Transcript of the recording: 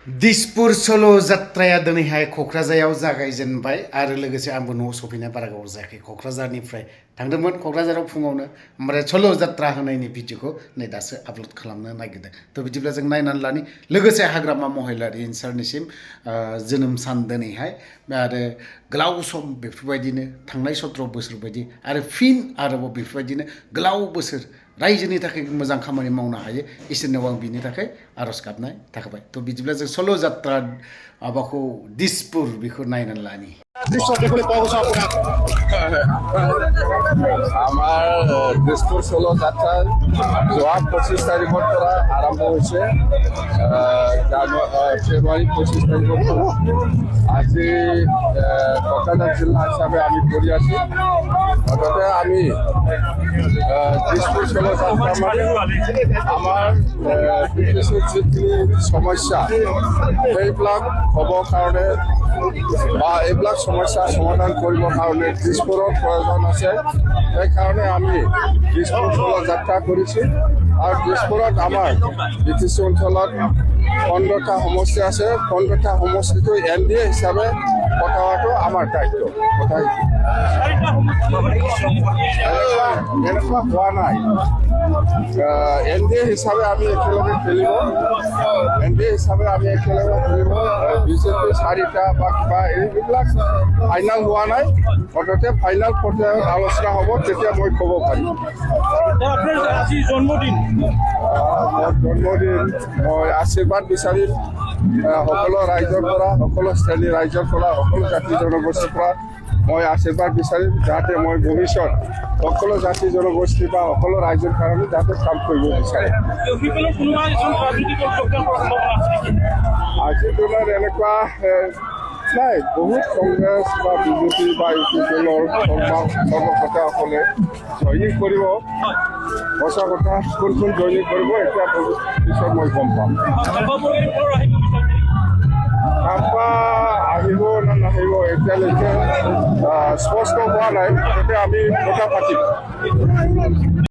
दिसपुर सल' जात्राया दिनैहाय क'क्राझाराव जागायजेनबाय आरो लोगोसे आंबो न'आव सफैनाय बारा गोबाव जायाखै क'क्राझारनिफ्राय थांदोंमोन क'क्राझाराव फुङावनो ओमफ्राय सल' जात्रा होनायनि भिडिअखौ नै दासो आपल'ड खालामनो नागिरदों थ' बिदिब्ला जों नायनानै लानि लोगोसे हाग्रामा महिलारि सारनिसिम जोनोम सान दिनैहाय आरो गोलाव सम बेफोरबायदिनो थांनाय 17 बोसोर बायदि आरो फिन आरोबाव बेफोरबायदिनो गोलाव बोसोर रायजोनि थाखाय मोजां खामानि मावनो हायो इसोरनाव आं बिनि थाखाय आर'ज गाबनाय थाखाबाय थ' बिदिब्ला जों सल' जात्रा माबाखौ दिसपुर बेखौ नायनानै लानि আমাৰ দিছপুৰ ষোল যাত্ৰাৰ যোৱা 25 তাৰিখৰ পৰা আৰম্ভ হৈছে ফেব্ৰুৱাৰী 25 তাৰিখৰ পৰা আজি কোকৰাঝাৰ জিলা হিচাপে আমি কৰি আছোঁ মুঠতে আমি দিছপুৰ ষোল যাত্ৰা মানে আমাৰ কিছু যিখিনি সমস্যা সেইবিলাক হ'বৰ কাৰণে বা এইবিলাক সমস্যা সমাধান কৰিবৰ কাৰণে দিছপুৰৰ প্ৰয়োজন আছে সেইকাৰণে আমি দিছপুৰ ষোল যাত্ৰা কৰিছোঁ আৰু দিছপুৰত আমাৰ বিটিচি অঞ্চলত 15টা সমষ্টি আছে 15টা সমষ্টিটো NDA হিচাপে পঠাটো আমাৰ দায়িত্ব এনেকুৱা হোৱা নাই NDA হিচাপে আমি একেলগে খেলিব NDA হিচাপে আমি একেলগে খেলিব বিজেপি 4টা বা কিবা এইবিলাক ফাইনেল হোৱা নাই মুঠতে ফাইনেল পৰ্যায়ত আলোচনা হ'ব তেতিয়া মই ক'ব পাৰিম জন্মদিন মই আশীৰ্বাদ বিচাৰিম সকলো ৰাইজৰ পৰা সকলো শ্ৰেণীৰ ৰাইজৰ পৰা সকলো জাতি জনগোষ্ঠীৰ পৰা মই আশীৰ্বাদ বিচাৰিম যাতে মই ভৱিষ্যত সকলো জাতি জনগোষ্ঠী বা সকলো ৰাইজৰ কাৰণে যাতে কাম কৰিব বিচাৰে আজিৰ দিনত এনেকুৱা নাই বহুত কংগ্ৰেছ বা বিজেপি বা ইউ দলৰ কৰ্মকৰ্তাসকলে জইনিং কৰিব সঁচা কথা কোন জইনিং কৰিব এতিয়া পিছত মই গম পাম কাম্পা আহিব নে নাহিব এতিয়ালৈকে স্পষ্ট হোৱা নাই গতিকে আমি কথা পাতিম